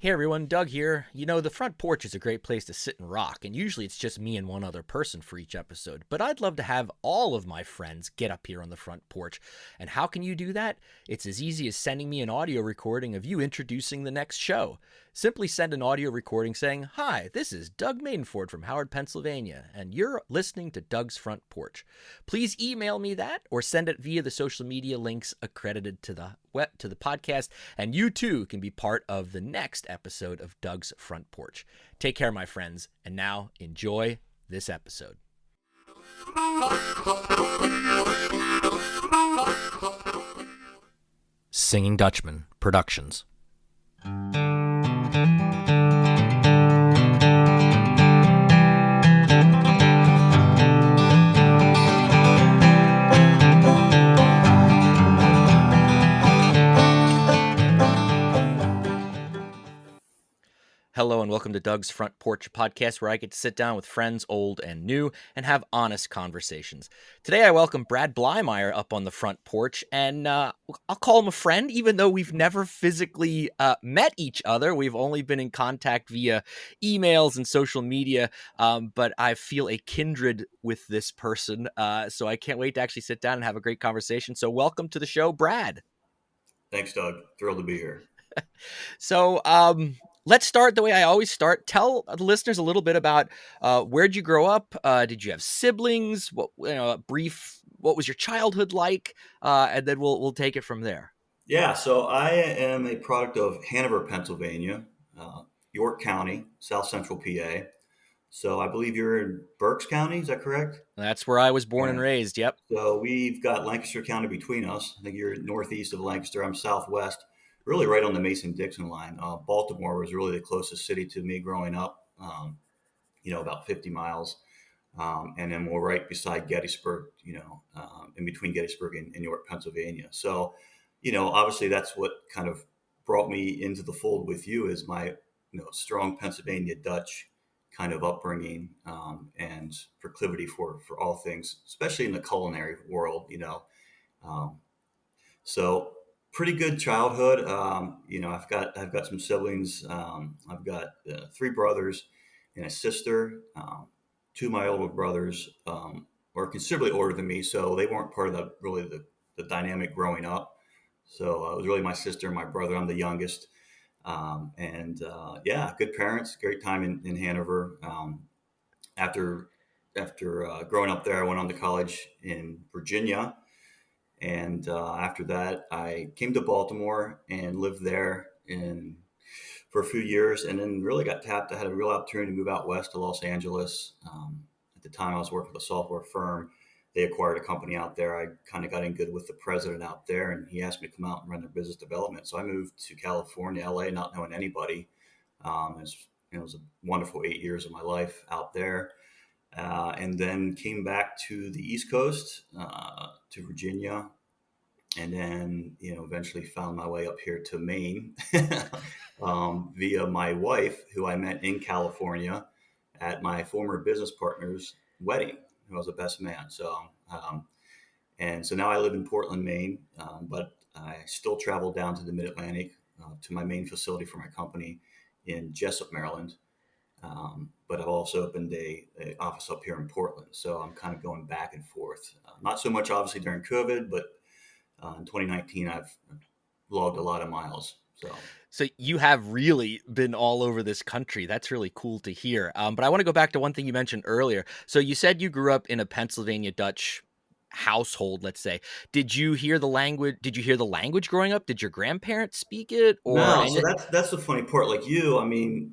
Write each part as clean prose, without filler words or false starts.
Hey everyone, Doug here. You know, the front porch is a great place to sit and rock, and usually it's just me and one other person for each episode. But I'd love to have all of my friends get up here on the front porch. And how can you do that? It's as easy as sending me an audio recording of you introducing the next show. Simply send an audio recording saying, "Hi, this is Doug Maidenford from Howard, Pennsylvania, and you're listening to Doug's Front Porch." Please email me that or send it via the social media links accredited to the podcast, and you too can be part of the next episode of Doug's Front Porch. Take care, my friends, and now enjoy this episode. Singing Dutchman Productions. Hello and welcome to Doug's Front Porch podcast, where I get to sit down with friends old and new and have honest conversations. Today I welcome Brad Blymier up on the front porch, and I'll call him a friend, even though we've never physically met each other. We've only been in contact via emails and social media, but I feel a kindred with this person, so I can't wait to actually sit down and have a great conversation. So welcome to the show, Brad. Thanks, Doug. Thrilled to be here. So, let's start the way I always start. Tell the listeners a little bit about where'd you grow up? Did you have siblings? What was your childhood like? And then we'll take it from there. Yeah, so I am a product of Hannover, Pennsylvania, York County, South Central PA. So I believe you're in Berks County. Is that correct? That's where I was born and Yeah. raised. Yep. So we've got Lancaster County between us. I think you're northeast of Lancaster. I'm southwest, really right on the Mason-Dixon line. Baltimore was really the closest city to me growing up. About 50 miles. And then we're right beside Gettysburg, in between Gettysburg and York, Pennsylvania. So, obviously that's what kind of brought me into the fold with you is my, strong Pennsylvania Dutch kind of upbringing and proclivity for all things, especially in the culinary world. Um, so pretty good childhood. I've got some siblings. I've got three brothers and a sister. Two of my older brothers were considerably older than me, so they weren't part of the dynamic growing up. So it was really my sister and my brother. I'm the youngest. Good parents, great time in Hanover. After growing up there, I went on to college in Virginia. And after that, I came to Baltimore and lived there for a few years, and then really got tapped. I had a real opportunity to move out west to Los Angeles. At the time, I was working with a software firm. They acquired a company out there. I kind of got in good with the president out there, and he asked me to come out and run their business development. So I moved to California, LA, not knowing anybody. It was a wonderful 8 years of my life out there. And then came back to the East Coast, to Virginia, and then eventually found my way up here to Maine via my wife, who I met in California at my former business partner's wedding, who was a best man. So now I live in Portland, Maine, but I still travel down to the Mid-Atlantic to my main facility for my company in Jessup, Maryland. But I've also opened a office up here in Portland. So I'm kind of going back and forth. Not so much obviously during COVID, but in 2019, I've logged a lot of miles. So you have really been all over this country. That's really cool to hear. But I want to go back to one thing you mentioned earlier. So you said you grew up in a Pennsylvania Dutch household, let's say. Did you hear the language? Did you hear the language growing up? Did your grandparents speak it? No, so that's the funny part. Like you, I mean,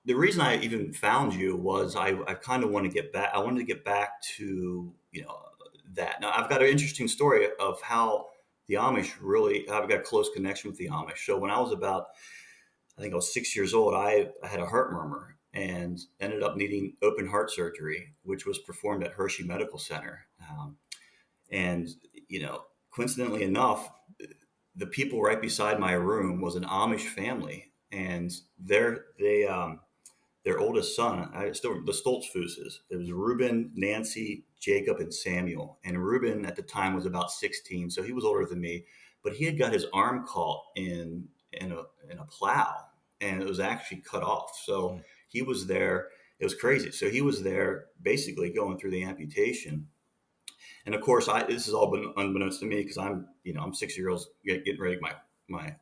the reason I even found you was I kind of want to get back. I wanted to get back to that. Now I've got an interesting story of how the Amish really. I've got a close connection with the Amish. So when I was about, I think I was 6 years old, I had a heart murmur and ended up needing open heart surgery, which was performed at Hershey Medical Center. And coincidentally enough, the people right beside my room was an Amish family, and their oldest son, the Stoltzfuses. It was Reuben, Nancy, Jacob, and Samuel. And Reuben at the time was about 16, so he was older than me. But he had got his arm caught in in a plow, and it was actually cut off. So Mm. he was there. It was crazy. So he was there basically going through the amputation. And of course, this has all been unbeknownst to me because I'm 6 years old getting ready my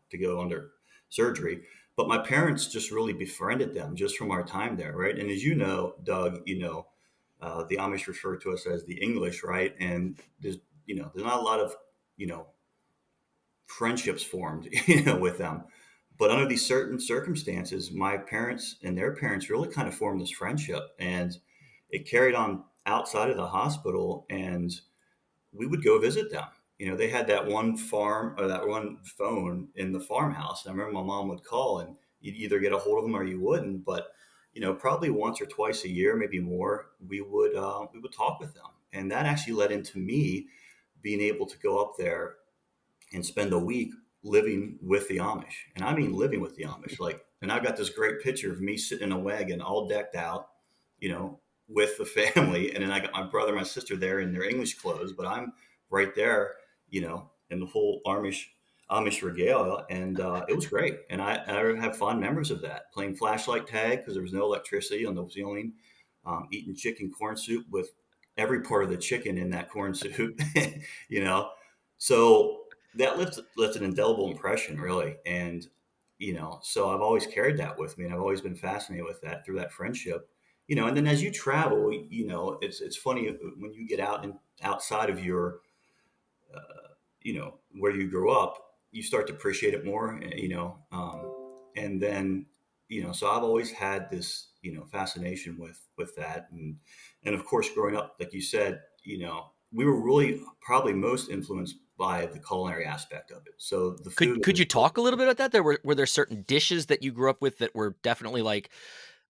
to go under surgery. But my parents just really befriended them just from our time there, right? And as you know, Doug, the Amish refer to us as the English, right? And there's not a lot of you know friendships formed, with them. But under these certain circumstances, my parents and their parents really kind of formed this friendship, and it carried on outside of the hospital. And we would go visit them. They had that one farm or that one phone in the farmhouse. And I remember my mom would call, and you'd either get a hold of them or you wouldn't. But probably once or twice a year, maybe more, we would talk with them, and that actually led into me being able to go up there and spend a week living with the Amish. And I mean living with the Amish. And I've got this great picture of me sitting in a wagon all decked out, you know, with the family. And then I got my brother and my sister there in their English clothes, but I'm right there, in the whole Amish regalia. And it was great. And I have fond memories of that, playing flashlight tag because there was no electricity on the ceiling, eating chicken corn soup with every part of the chicken in that corn soup, you know. So that left an indelible impression, really. And so I've always carried that with me, and I've always been fascinated with that through that friendship. And then as you travel, it's funny when you get out and outside of your where you grew up, you start to appreciate it more. And then so I've always had this fascination with that. And of course, growing up, like you said, we were really probably most influenced by the culinary aspect of it. So the food Could was you talk a little bit about that? Were there certain dishes that you grew up with that were definitely like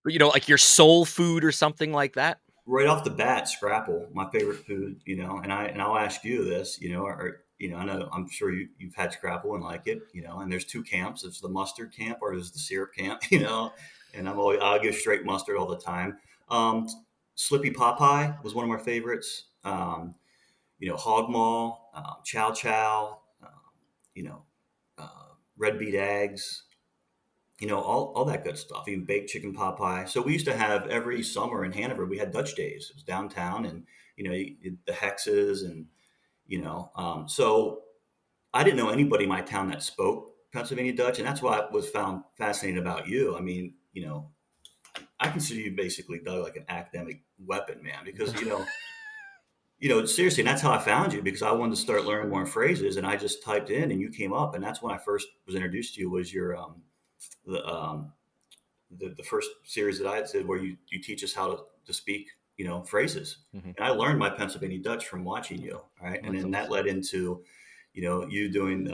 your soul food or something like that? right off the bat. Scrapple, my favorite food, and I'll ask you this, I know I'm sure you've had scrapple and like it, and there's two camps. It's the mustard camp or there's the syrup camp, and I'll give straight mustard all the time. Um, Slippy Popeye was one of my favorites. Hog maw, chow chow, you know, red beet eggs, all that good stuff, even baked chicken pot pie. So we used to have every summer in Hanover, we had Dutch days. It was downtown, and, the hexes, and, so I didn't know anybody in my town that spoke Pennsylvania Dutch. And that's what I was found fascinating about you. I mean, I consider you basically, Doug, like an academic weapon, man, because, seriously, and that's how I found you because I wanted to start learning more phrases, and I just typed in, and you came up, and that's when I first was introduced to you. Was your the the first series that I had said where you teach us how to speak, phrases. Mhm. And I learned my Pennsylvania Dutch from watching you, right? And That's then that awesome. led into, you doing,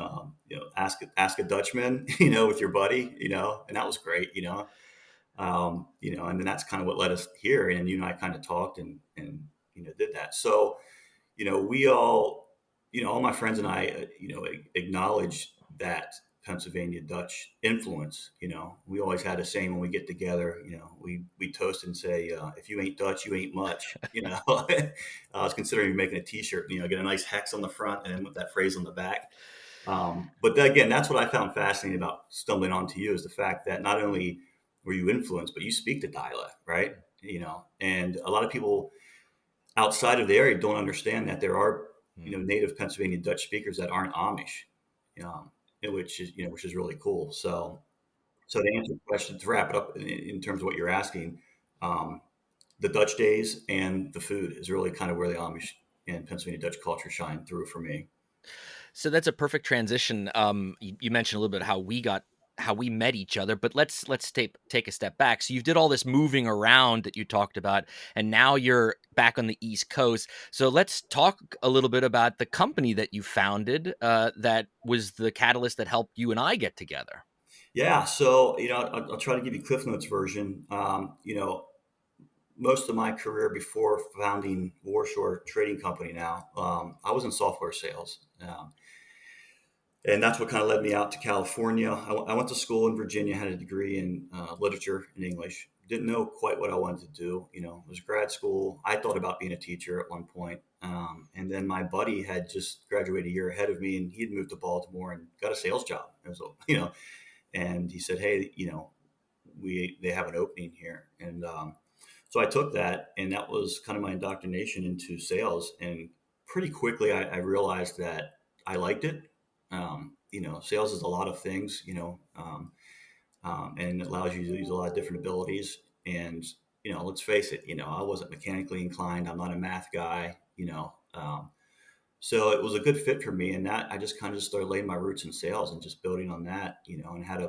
ask a Dutchman, with your buddy, and that was great, and then that's kind of what led us here. And you and I kind of talked and did that. So, we all my friends and I, acknowledge that Pennsylvania Dutch influence. We always had a saying when we get together. We toast and say, "If you ain't Dutch, you ain't much." I was considering making a T-shirt. Get a nice hex on the front and then with that phrase on the back. But again, that's what I found fascinating about stumbling onto you is the fact that not only were you influenced, but you speak the dialect, right? And a lot of people outside of the area don't understand that there are Mm. native Pennsylvania Dutch speakers that aren't Amish, um, which is really cool. So to answer the question, to wrap it up in terms of what you're asking, um, the Dutch days and the food is really kind of where the Amish and Pennsylvania Dutch culture shine through for me. So that's a perfect transition. You mentioned a little bit how we met each other, but let's take a step back. So you did all this moving around that you talked about, and now you're back on the East Coast. So let's talk a little bit about the company that you founded. That was the catalyst that helped you and I get together. Yeah, so I'll try to give you Cliff Notes version. Most of my career before founding Warshore Trading Company now, I was in software sales. And that's what kind of led me out to California. I went to school in Virginia, had a degree in literature and English, didn't know quite what I wanted to do. It was grad school. I thought about being a teacher at one point. And then my buddy had just graduated a year ahead of me, and he'd moved to Baltimore and got a sales job. And so, and he said, "Hey, they have an opening here." And so I took that, and that was kind of my indoctrination into sales. And pretty quickly, I realized that I liked it. Sales is a lot of things, and it allows you to use a lot of different abilities. And let's face it, I wasn't mechanically inclined. I'm not a math guy. So it was a good fit for me, and that I just kind of started laying my roots in sales and just building on that, and had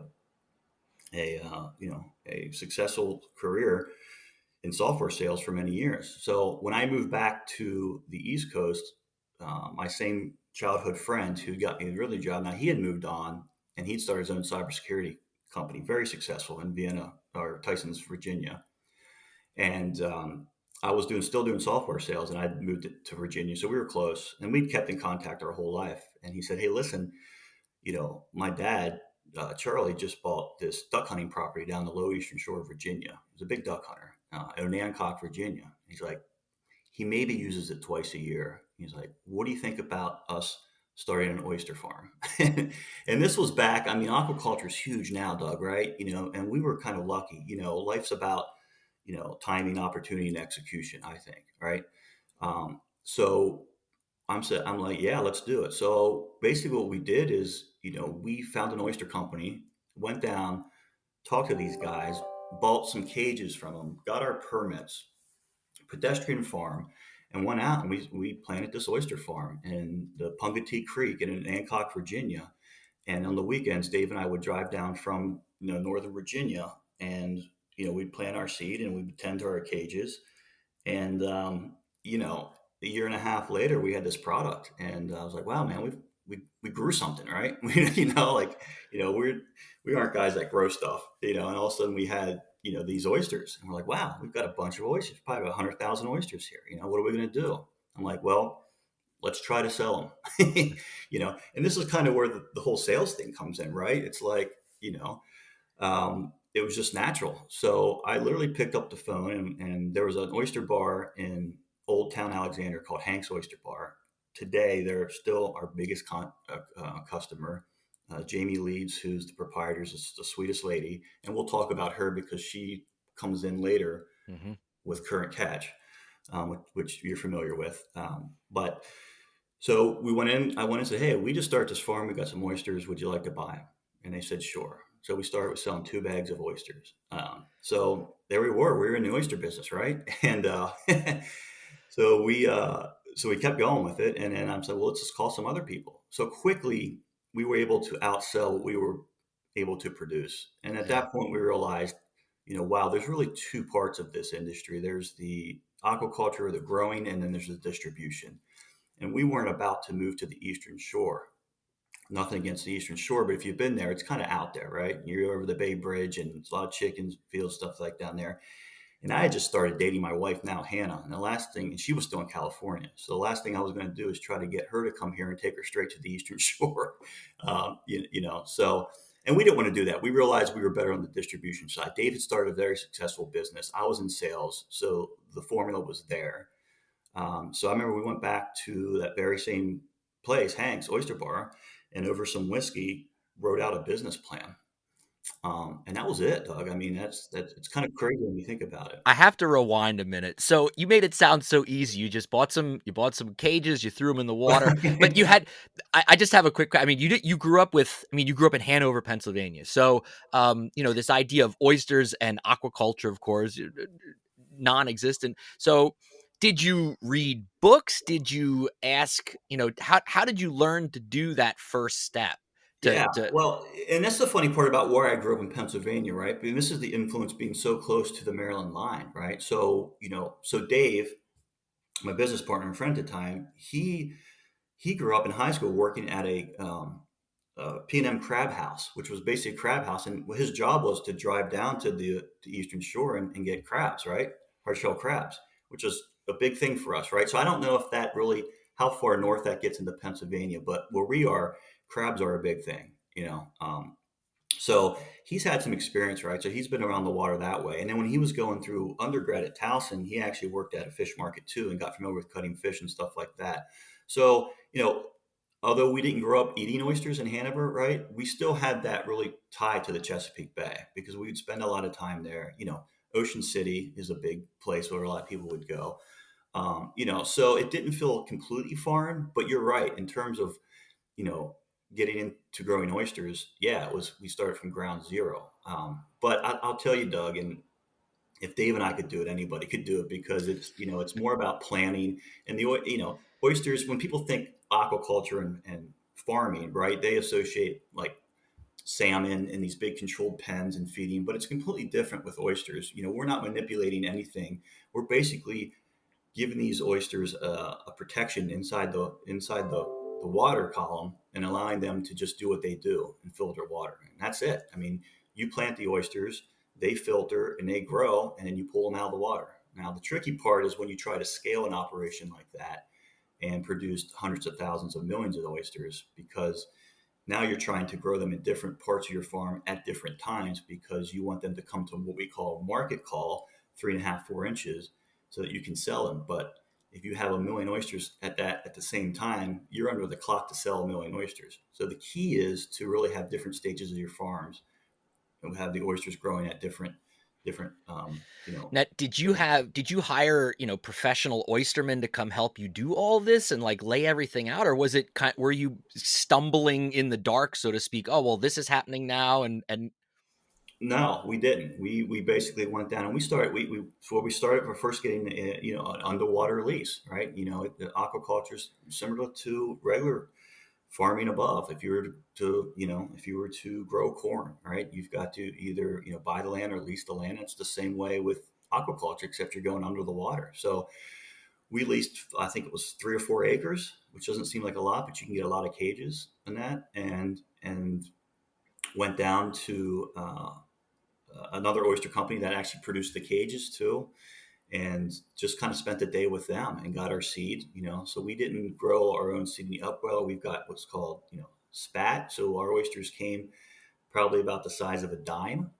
a successful career in software sales for many years. So when I moved back to the East Coast, my same childhood friend who got me the really job, now he had moved on and he'd started his own cybersecurity company, very successful in Vienna or Tysons, Virginia. And I was still doing software sales, and I'd moved it to Virginia. So we were close, and we'd kept in contact our whole life. And he said, "Hey, listen, my dad, Charlie, just bought this duck hunting property down the low eastern shore of Virginia. He's a big duck hunter in Onancock, Virginia." He's like, "He maybe uses it twice a year." He's like, "What do you think about us starting an oyster farm?" And this was back, I mean, aquaculture is huge now, Doug, right? And we were kind of lucky. Life's about, timing, opportunity, and execution, I think, right? So I'm like, "Yeah, let's do it." So basically what we did is, we found an oyster company, went down, talked to these guys, bought some cages from them, got our permits, pedestrian farm, and went out and we planted this oyster farm in the Pungatee Creek in Hancock, Virginia. And on the weekends, Dave and I would drive down from, Northern Virginia, and, we'd plant our seed and we'd tend to our cages. And, a year and a half later, we had this product, and I was like, "Wow, man, we grew something, right?" Like, we aren't guys that grow stuff, And all of a sudden, we had, these oysters, and we're like, "Wow, we've got a bunch of oysters, probably about 100,000 oysters here. What are we going to do?" I'm like, "Well, let's try to sell them." And this is kind of where the whole sales thing comes in, right? It's like, it was just natural. So I literally picked up the phone, and there was an oyster bar in Old Town Alexander called Hank's Oyster Bar. Today, they're still our biggest customer. Jamie Leeds, who's the proprietor, is the sweetest lady. And we'll talk about her because she comes in later Hmm. with Current Catch, which you're familiar with. But so we went in, I went and said, "Hey, we just started this farm. We got some oysters. Would you like to buy them?" And they said, "Sure." So we started with selling 2 bags of oysters. So there we were. We were in the oyster business, right? And so we kept going with it. And then I said, "Well, let's just call some other people." So quickly we were able to outsell what we were able to produce. And at Yeah. that point, we realized, wow, there's really two parts of this industry. There's the aquaculture, the growing, and then there's the distribution. And we weren't about to move to the Eastern Shore. Nothing against the Eastern Shore, but if you've been there, it's kind of out there, right? You're over the Bay Bridge, and it's a lot of chickens, fields, stuff like down there. And I had just started dating my wife now, Hannah. And the last thing, and she was still in California. So the last thing I was going to do is try to get her to come here and take her straight to the Eastern Shore. So, and we didn't want to do that. We realized we were better on the distribution side. David started a very successful business. I was in sales. So the formula was there. So I remember we went back to that very same place, Hank's Oyster Bar, and over some whiskey wrote out a business plan. And that was it, Doug. I mean, that's it's kind of crazy when you think about it. I have to rewind a minute. So you made it sound so easy. You bought some cages, you threw them in the water, but you had. I just have a quick. I mean, you grew up with. I mean, you grew up in Hanover, Pennsylvania. So, this idea of oysters and aquaculture, of course, non-existent. So, did you read books? Did you ask? How did you learn to do that first step? To Yeah, to well, and that's the funny part about where I grew up in Pennsylvania, right? I mean, this is the influence being so close to the Maryland line, right? So, so Dave, my business partner and friend at the time, he grew up in high school working at a P&M crab house, which was basically a crab house. And his job was to drive down to the Eastern Shore and get crabs, right? Hard shell crabs, which is a big thing for us, right? So I don't know if that really, how far north that gets into Pennsylvania, but where we are, crabs are a big thing. So he's had some experience, right? So he's been around the water that way. And then when he was going through undergrad at Towson, he actually worked at a fish market too and got familiar with cutting fish and stuff like that. So, although we didn't grow up eating oysters in Hanover, right? We still had that really tied to the Chesapeake Bay because we would spend a lot of time there. Ocean City is a big place where a lot of people would go. So it didn't feel completely foreign, but you're right in terms of, you know, getting into growing oysters. Yeah, it was, we started from ground zero. But I'll tell you, Doug, and if Dave and I could do it, anybody could do it because it's more about planning and oysters. When people think aquaculture and farming, right, they associate like salmon in these big controlled pens and feeding, but it's completely different with oysters. We're not manipulating anything. We're basically giving these oysters a protection inside the water column and allowing them to just do what they do and filter water. And that's it. I mean, you plant the oysters, they filter and they grow, and then you pull them out of the water. Now, the tricky part is when you try to scale an operation like that and produce hundreds of thousands of millions of oysters, because now you're trying to grow them in different parts of your farm at different times because you want them to come to what we call market call, 3.5, 4 inches, so that you can sell them. But if you have a million oysters at the same time, you're under the clock to sell a million oysters. So the key is to really have different stages of your farms and have the oysters growing at different Now, did you hire, professional oystermen to come help you do all this and like lay everything out, or was it were you stumbling in the dark, so to speak? Oh, well, this is happening now, and No, we didn't. We basically went down and we started. We started. We're first getting an underwater lease, right? The aquaculture is similar to regular farming above. If you were to grow corn, right, you've got to either buy the land or lease the land. It's the same way with aquaculture, except you're going under the water. So we leased, I think it was 3 or 4 acres, which doesn't seem like a lot, but you can get a lot of cages in that, and went down to another oyster company that actually produced the cages too, and just kind of spent the day with them and got our seed. So we didn't grow our own seed in the upwell. We've got what's called spat. So our oysters came probably about the size of a dime,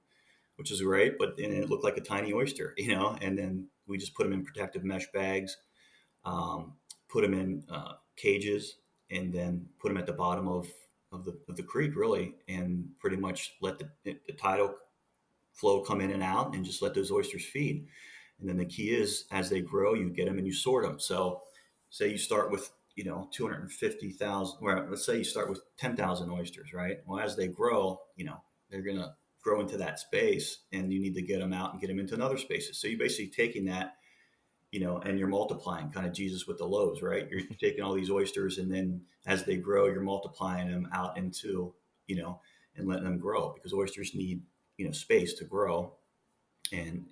which is great, but then it looked like a tiny oyster. And then we just put them in protective mesh bags, um, put them in cages, and then put them at the bottom of the creek, really, and pretty much let the tidal flow come in and out and just let those oysters feed. And then the key is, as they grow, you get them and you sort them. So say you start with 250,000, well, let's say you start with 10,000 oysters, right? Well, as they grow, they're going to grow into that space, and you need to get them out and get them into another spaces. So you're basically taking that, and you're multiplying, kind of Jesus with the loaves, right? You're taking all these oysters, and then as they grow, you're multiplying them out into, and letting them grow, because oysters need, space to grow and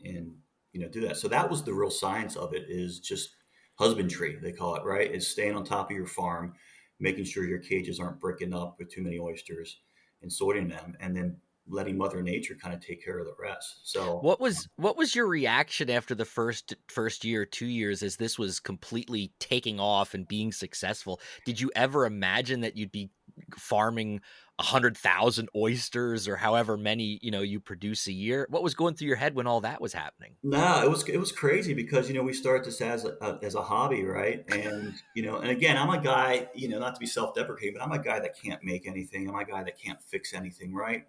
do that. So that was the real science of it, is just husbandry, they call it, right? Is staying on top of your farm, making sure your cages aren't breaking up with too many oysters, and sorting them, and then letting Mother Nature kind of take care of the rest. So what was your reaction after the first year, 2 years, as this was completely taking off and being successful? Did you ever imagine that you'd be farming 100,000 oysters or however many you produce a year? What was going through your head when all that was happening? no, it was crazy because we started this as a hobby, right? And again, I'm a guy, not to be self-deprecating, but I'm a guy that can't make anything. I'm a guy that can't fix anything, right?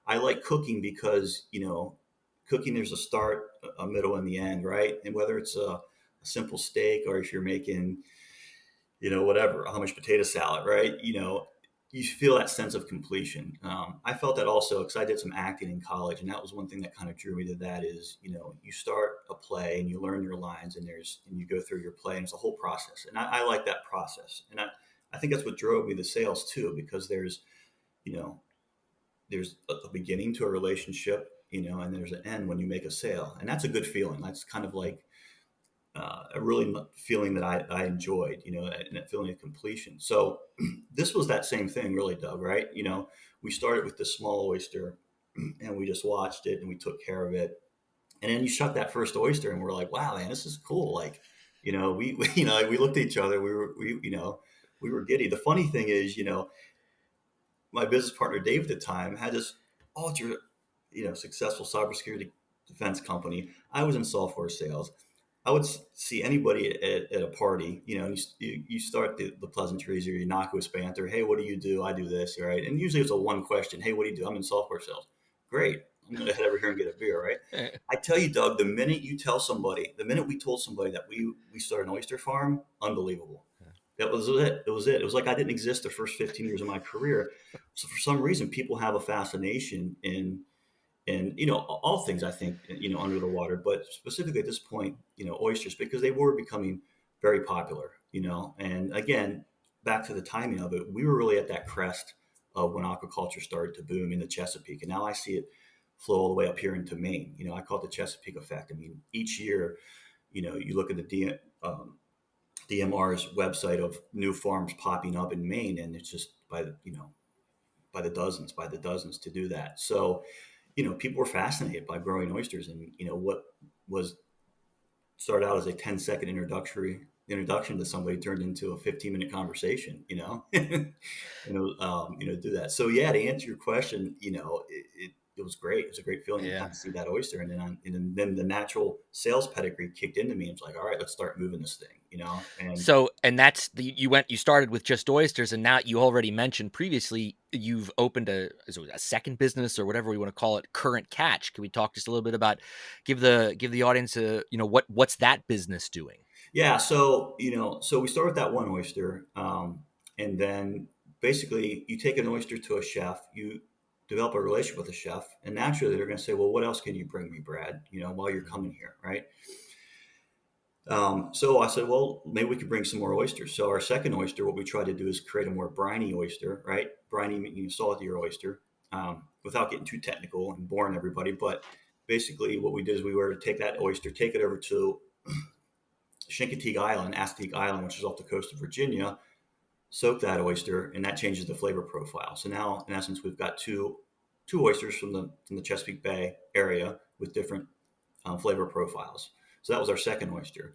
I like cooking because cooking, there's a start, a middle, and the end, right? And whether it's a simple steak, or if you're making whatever, a hummus potato salad, right? You feel that sense of completion. I felt that also because I did some acting in college, and that was one thing that kind of drew me to that. Is you start a play and you learn your lines, and you go through your play, and it's a whole process, and I like that process, and I think that's what drove me to sales too, because you know there's a beginning to a relationship, and there's an end when you make a sale, and that's a good feeling. That's kind of like a really feeling that I enjoyed, and that feeling of completion. So this was that same thing, really, Doug, right? We started with this small oyster, and we just watched it and we took care of it. And then you shut that first oyster, and we're like, wow, man, this is cool. Like, we looked at each other, we were giddy. The funny thing is, my business partner Dave at the time had this ultra, successful cybersecurity defense company. I was in software sales. I would see anybody at a party, and you start the pleasantries or you innocuous banter. Hey, what do you do? I do this, right? And usually it's a one question. Hey, what do you do? I'm in software sales. Great. I'm going to head over here and get a beer, right? I tell you, Doug, the minute we told somebody that we started an oyster farm, unbelievable. That was it. It was it. It was like I didn't exist the first 15 years of my career. So for some reason, people have a fascination in all things, I think, under the water, but specifically at this point, oysters, because they were becoming very popular. And again, back to the timing of it, we were really at that crest of when aquaculture started to boom in the Chesapeake, and now I see it flow all the way up here into Maine. I call it the Chesapeake effect. I mean, each year, you look at the DMR's website of new farms popping up in Maine, and it's just by the dozens to do that. So, people were fascinated by growing oysters, and what was started out as a 10-second introduction to somebody turned into a 15-minute conversation. Do that. So yeah, to answer your question, it was great. It was a great feeling to Yeah. kind of see that oyster, and then the natural sales pedigree kicked into me. It's like, all right, let's start moving this thing. And So, and that's you started with just oysters, and now you already mentioned previously you've opened a second business or whatever we want to call it, Current Catch. Can we talk just a little bit about give the audience what's that business doing? yeah, so we start with that one oyster, and then basically you take an oyster to a chef, you develop a relationship with a chef, and naturally they're going to say, well, what else can you bring me, Brad? While you're coming here, right? So I said, well, maybe we could bring some more oysters. So our second oyster, what we try to do is create a more briny oyster, right? Briny meaning saltier oyster, without getting too technical and boring everybody. But basically, what we did is we were to take that oyster, take it over to Chincoteague Island, Assateague Island, which is off the coast of Virginia, soak that oyster, and that changes the flavor profile. So now, in essence, we've got two oysters from the Chesapeake Bay area with different flavor profiles. So that was our second oyster.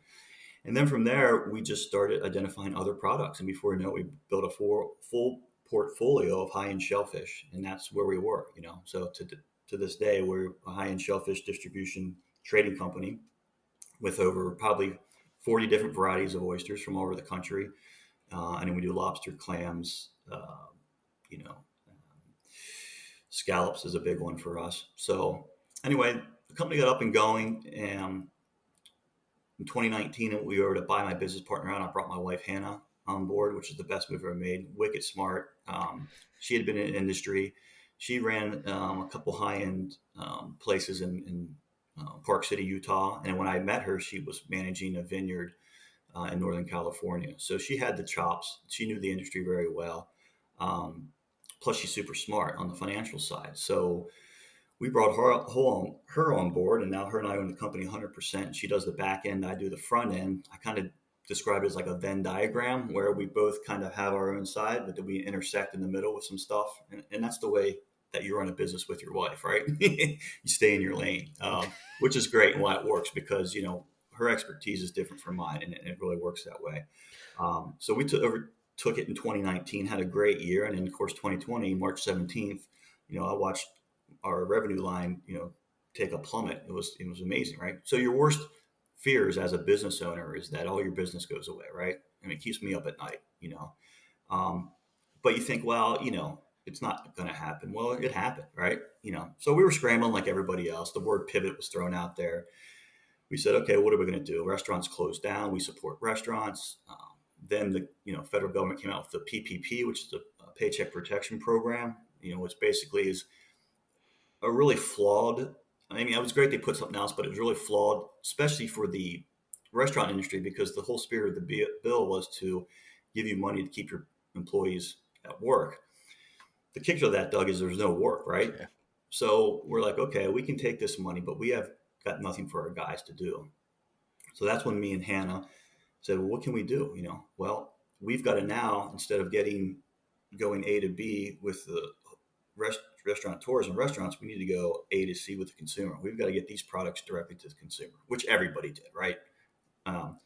And then from there, we just started identifying other products. And before you know it, we built a full portfolio of high-end shellfish. And that's where we were. So to this day, we're a high-end shellfish distribution trading company with over probably 40 different varieties of oysters from all over the country. And then we do lobster, clams, you know, scallops is a big one for us. So anyway, the company got up and going, and in 2019, we were to buy my business partner out. I brought my wife Hannah on board, which is the best move ever made. Wicked smart. She had been in industry. She ran a couple high-end places in Park City, Utah. And when I met her, she was managing a vineyard in Northern California. So she had the chops. She knew the industry very well. Plus, she's super smart on the financial side. So we brought her on board, and now her and I own the company 100%. She does the back end, I do the front end. I kind of describe it as like a Venn diagram where we both kind of have our own side, but then we intersect in the middle with some stuff. And that's the way that you run a business with your wife, right? You stay in your lane, which is great and why it works because, her expertise is different from mine, and it really works that way. So we took it in 2019, had a great year. And then, of course, 2020, March 17th, I watched our revenue line, take a plummet. It was amazing, right? So your worst fears as a business owner is that all your business goes away, right? And it keeps me up at night. Um, but you think, well, it's not going to happen. Well, it happened, right? So we were scrambling like everybody else. The word pivot was thrown out there. We said, okay, what are we going to do? Restaurants closed down. We support restaurants. Then the federal government came out with the PPP, which is a Paycheck Protection Program. Which basically is a really flawed. I mean, it was great they put something else, but it was really flawed, especially for the restaurant industry, because the whole spirit of the bill was to give you money to keep your employees at work. The kicker of that, Doug, is there's no work, right? Yeah. So we're like, okay, we can take this money, but we have got nothing for our guys to do. So that's when me and Hannah said, well, what can we do? Well, we've got to now, instead of going A to B with the restaurateurs and restaurants, we need to go A to C with the consumer. We've got to get these products directly to the consumer, which everybody did, right? Um,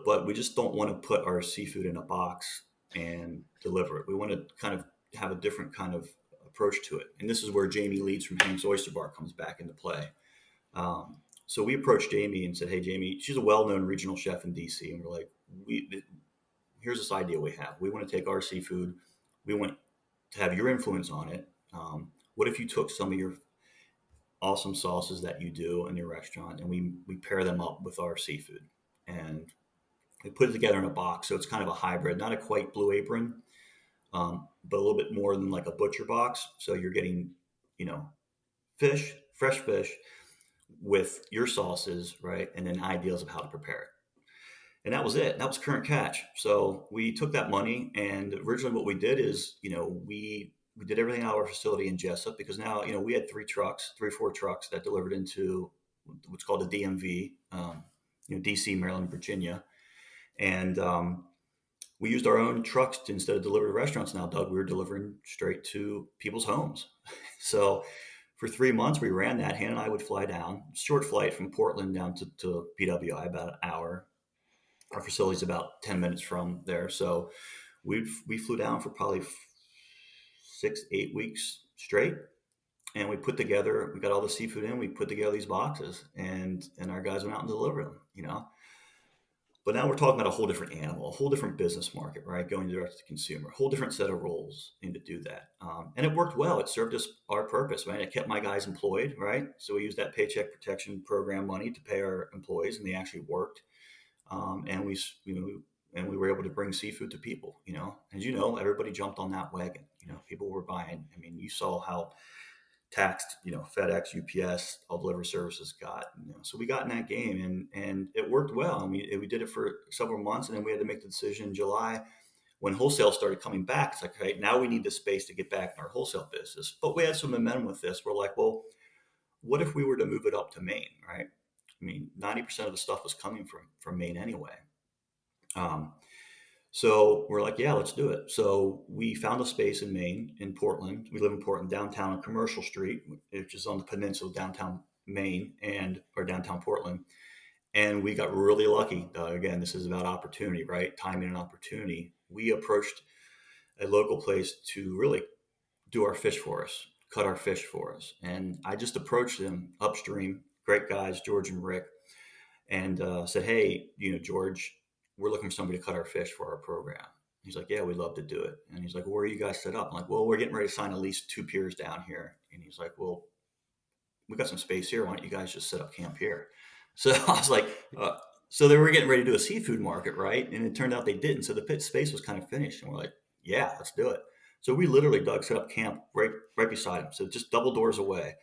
but we just don't want to put our seafood in a box and deliver it. We want to kind of have a different kind of approach to it. And this is where Jamie Leeds from Hank's Oyster Bar comes back into play. So we approached Jamie and said, "Hey, Jamie, she's a well-known regional chef in DC, and we're like, here's this idea we have. We want to take our seafood. We want to have your influence on it. What if you took some of your awesome sauces that you do in your restaurant, and we pair them up with our seafood, and we put it together in a box. So it's kind of a hybrid, not a quite Blue Apron, but a little bit more than like a butcher box. So you're getting, you know, fish, fresh fish with your sauces, right? And then ideas of how to prepare it. And that was it. That was current catch. So we took that money, and originally what we did is, we did everything out of our facility in Jessup, because now, we had 3 or 4 trucks that delivered into what's called the DMV, DC, Maryland, Virginia. And we used our own trucks instead of deliver to restaurants now, Doug. We were delivering straight to people's homes. So for 3 months, we ran that. Hannah and I would fly down, short flight from Portland down to PWI, about an hour. Our facility's about 10 minutes from there. So we flew down for probably 6, 8 weeks straight. And we got all the seafood in, we put together these boxes, and our guys went out and delivered them. But now we're talking about a whole different animal, a whole different business market, right? Going direct to consumer, a whole different set of roles in to do that. And it worked well. It served us our purpose, right? It kept my guys employed, right? So we used that Paycheck Protection Program money to pay our employees, and they actually worked. And we were able to bring seafood to people. As everybody jumped on that wagon. People were buying. I mean, you saw how taxed, FedEx, UPS, all delivery services got. So we got in that game, and it worked well. And we did it for several months, and then we had to make the decision in July when wholesale started coming back. It's like, okay, now we need the space to get back in our wholesale business. But we had some momentum with this. We're like, well, what if we were to move it up to Maine, right? I mean, 90% of the stuff was coming from Maine anyway. So we're like, yeah, let's do it. So we found a space in Maine, in Portland. We live in Portland, downtown on Commercial Street, which is on the peninsula, downtown Maine or downtown Portland. And we got really lucky. Again, this is about opportunity, right? Timing and opportunity. We approached a local place to really do our fish for us, cut our fish for us. And I just approached them upstream, great guys, George and Rick, and said, hey, George, we're looking for somebody to cut our fish for our program. He's like, yeah, we'd love to do it. And he's like, well, where are you guys set up? I'm like, well, we're getting ready to sign at least 2 piers down here. And he's like, well, we got some space here. Why don't you guys just set up camp here? So I was like, so they were getting ready to do a seafood market, right? And it turned out they didn't. So the pit space was kind of finished. And we're like, yeah, let's do it. So we literally, Doug, set up camp right beside him. So just double doors away.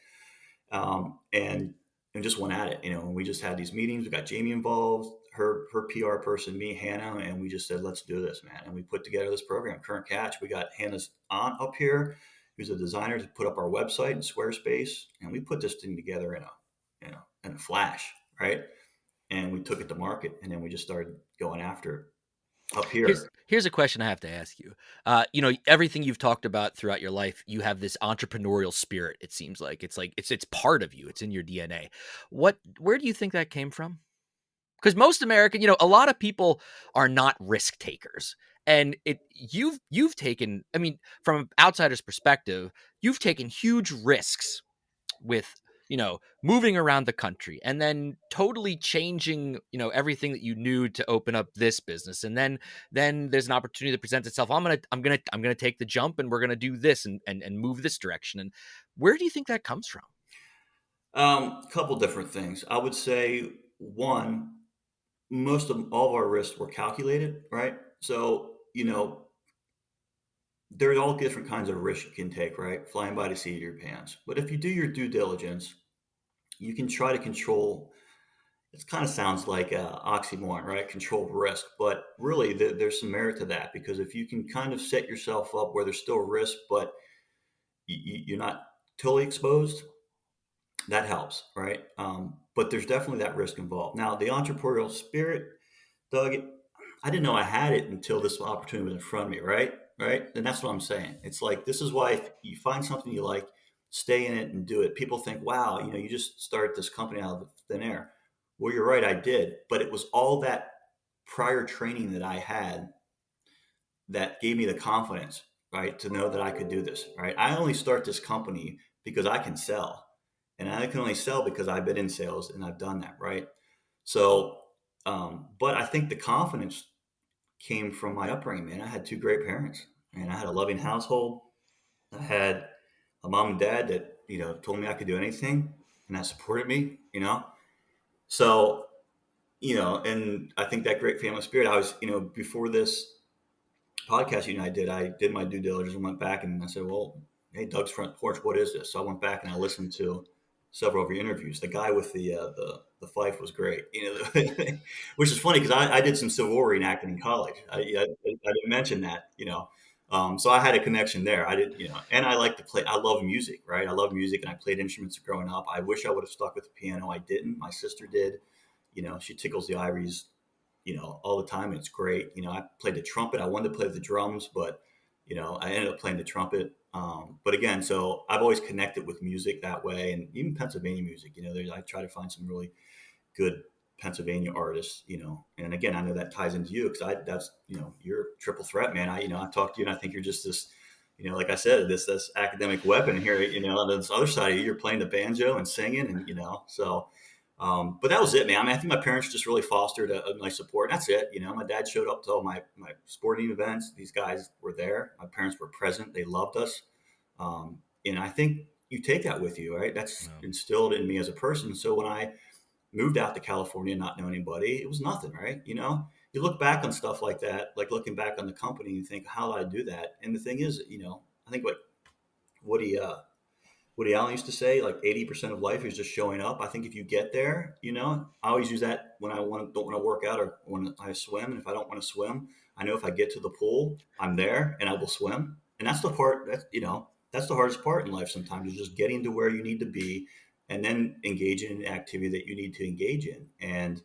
And just went at it, and we just had these meetings. We got Jamie involved, her PR person, me, Hannah, and we just said, let's do this, man. And we put together this program, Current Catch. We got Hannah's aunt up here, who's a designer, to put up our website and Squarespace, and we put this thing together in a flash, right? And we took it to market, and then we just started going after it up here. Here's a question I have to ask you. Everything you've talked about throughout your life, you have this entrepreneurial spirit. It seems like it's part of you. It's in your DNA. Where do you think that came from? Because most American, a lot of people are not risk takers, and you've taken. I mean, from an outsider's perspective, you've taken huge risks with moving around the country, and then totally changing everything that you knew to open up this business, and then there's an opportunity that presents itself. I'm gonna take the jump, and we're gonna do this and move this direction. And where do you think that comes from? A couple different things. I would say, one, most of all of our risks were calculated, right? So there's all different kinds of risks you can take, right? Flying by the seat of your pants. But if you do your due diligence, you can try to control. It kind of sounds like an oxymoron, right? Control risk, but really there's some merit to that, because if you can kind of set yourself up where there's still risk, but you're not totally exposed, that helps, right? But there's definitely that risk involved. Now, the entrepreneurial spirit, Doug, I didn't know I had it until this opportunity was in front of me, right? Right. And that's what I'm saying. It's like, this is why, if you find something you like, stay in it and do it. People think, wow, you just started this company out of thin air. Well, you're right, I did. But it was all that prior training that I had that gave me the confidence. right? To know that I could do this, right? I only start this company because I can sell, and I can only sell because I've been in sales and I've done that, right? So, but I think the confidence came from my upbringing, man. I had two great parents, and I had a loving household. I had a mom and dad that, told me I could do anything and that supported me, So, and I think that great family spirit, I was, before this podcast I did my due diligence and went back and I said, well, hey, Doug's Front Porch, what is this? So I went back and I listened to several of your interviews. The guy with the fife was great, which is funny because I did some Civil War reenacting in college. I didn't mention that, so I had a connection there. I did, and I like to play. I love music, right? I love music, and I played instruments growing up. I wish I would have stuck with the piano. I didn't. My sister did. She tickles the ivories, all the time. And it's great. I played the trumpet. I wanted to play the drums, but I ended up playing the trumpet. But again, so I've always connected with music that way, and even Pennsylvania music. I try to find some really good Pennsylvania artists. And again, I know that ties into you because that's you're a triple threat, man. I talked to you, and I think you're just this. Like I said, this academic weapon here. On this other side of you, you're playing the banjo and singing, and so. But that was it, man. I mean, I think my parents just really fostered a nice support. That's it. My dad showed up to all my sporting events. These guys were there. My parents were present. They loved us. And I think you take that with you, right? That's No. instilled in me as a person. So when I moved out to California, not knowing anybody, it was nothing, right? You look back on stuff like that, like looking back on the company, and you think, how did I do that? And the thing is, I think what Woody Woody Allen used to say, like 80% of life is just showing up. I think if you get there, I always use that when I don't want to work out or when I swim. And if I don't want to swim, I know if I get to the pool, I'm there and I will swim. And that's the part that's the hardest part in life sometimes is just getting to where you need to be and then engaging in the activity that you need to engage in. And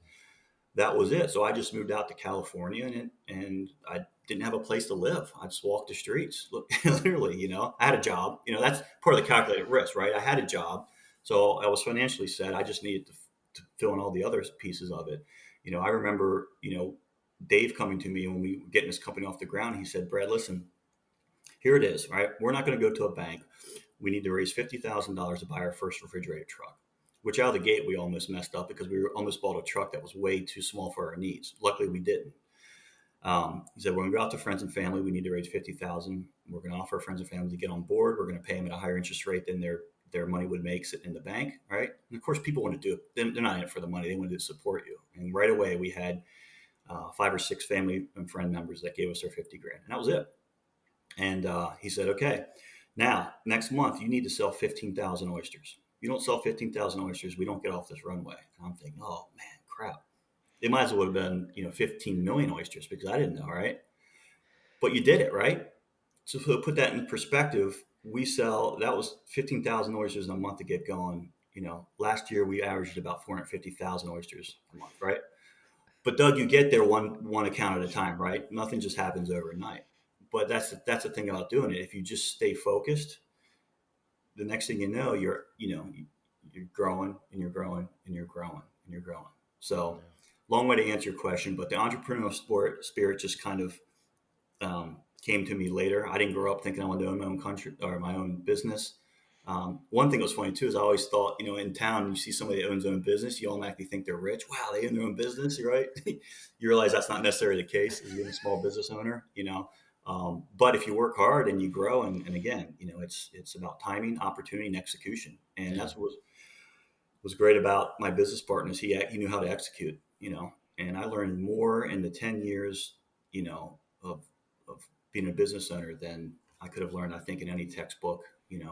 that was it. So I just moved out to California and I didn't have a place to live. I just walked the streets, literally, I had a job, that's part of the calculated risk, right? I had a job. So I was financially set. I just needed to fill in all the other pieces of it. I remember, Dave coming to me when we were getting this company off the ground. He said, Brad, listen, here it is, right? We're not going to go to a bank. We need to raise $50,000 to buy our first refrigerated truck, which out of the gate, we almost messed up because we almost bought a truck that was way too small for our needs. Luckily, we didn't. He said, we're going to go out to friends and family. We need to raise 50,000. We're going to offer our friends and family to get on board. We're going to pay them at a higher interest rate than their money would make sitting in the bank, right? And of course, people want to do it. They're not in it for the money. They want to support you. And right away, we had 5 or 6 family and friend members that gave us their 50 grand. And that was it. And he said, okay, now next month you need to sell 15,000 oysters. You don't sell 15,000 oysters, we don't get off this runway. And I'm thinking, oh man, crap. It might as well have been, 15 million oysters because I didn't know, right? But you did it, right? So to put that in perspective, that was 15,000 oysters in a month to get going. Last year we averaged about 450,000 oysters a month, right? But Doug, you get there one account at a time, right? Nothing just happens overnight. But that's the thing about doing it. If you just stay focused, the next thing you know, you're growing and you're growing and you're growing and you're growing. So, long way to answer your question, but the entrepreneurial spirit just kind of came to me later. I didn't grow up thinking I wanted to own my own country or my own business. One thing that was funny too is I always thought, in town, you see somebody that owns their own business, you automatically think they're rich. Wow, they own their own business, right? You realize that's not necessarily the case as being a small business owner. But if you work hard and you grow, and again, it's about timing, opportunity, and execution, and Yeah. that's what was great about my business partners. He knew how to execute, and I learned more in the 10 years, of being a business owner than I could have learned, I think, in any textbook, in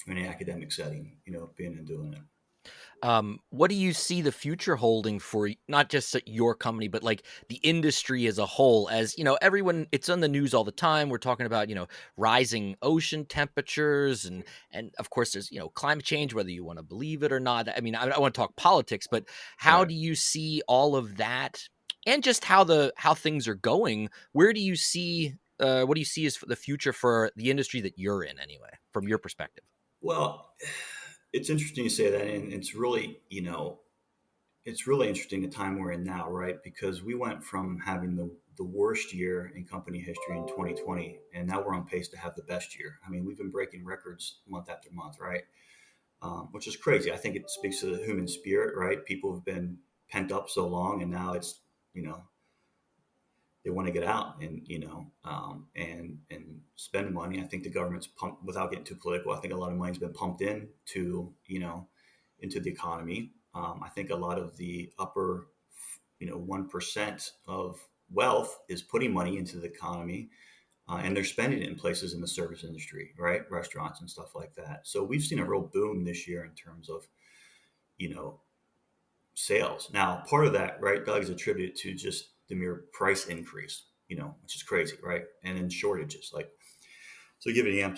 an academic setting, being and doing it. What do you see the future holding for not just your company, but like the industry as a whole? As everyone, it's on the news all the time. We're talking about rising ocean temperatures, and of course there's climate change, whether you want to believe it or not. I mean, I want to talk politics, but how Right. do you see all of that, and just how things are going? Where do you see? What do you see as the future for the industry that you're in, anyway, from your perspective? Well, it's interesting you say that, and it's really, it's really interesting the time we're in now, right? Because we went from having the worst year in company history in 2020, and now we're on pace to have the best year. I mean, we've been breaking records month after month, right? Which is crazy. I think it speaks to the human spirit, right? People have been pent up so long, and now it's, you know, they want to get out and, and spend money. I think the government's pumped, without getting too political, I think a lot of money's been pumped in to, into the economy. I think a lot of the upper, 1% of wealth is putting money into the economy, and they're spending it in places in the service industry, right? Restaurants and stuff like that. So we've seen a real boom this year in terms of, you know, sales. Now, part of that, right, Doug, is attributed to just the mere price increase, which is crazy, right? And then shortages. Like, so give you an